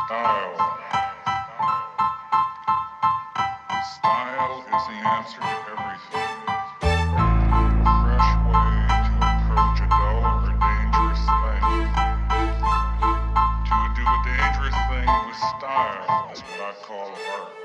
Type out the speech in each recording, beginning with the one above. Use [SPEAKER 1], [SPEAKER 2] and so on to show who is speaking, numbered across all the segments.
[SPEAKER 1] Style. Style is the answer to everything. A fresh way to approach a dull or dangerous thing. To do a dangerous thing with style is what I call art.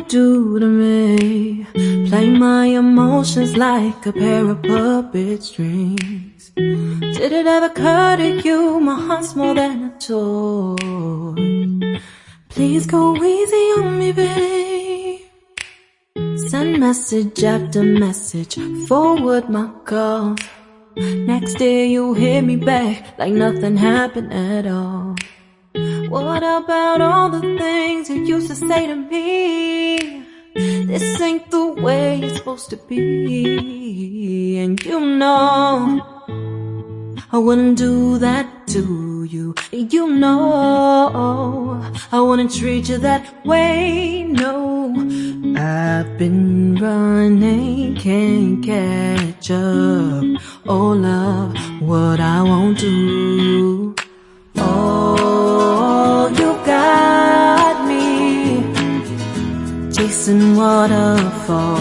[SPEAKER 2] Do to me, play my emotions like a pair of puppet strings. Did it ever occur to you my heart's more than a toy? Please go easy on me, babe. Send message after message, forward my calls. Next day you hit me back like nothing happened at all. What about all the things you used to say to me? This ain't the way it's supposed to be. And you know I wouldn't do that to you. You know I wouldn't treat you that way, no. I've been running, can't catch up. Oh love, what I won't do. Oh, you got me chasing waterfalls.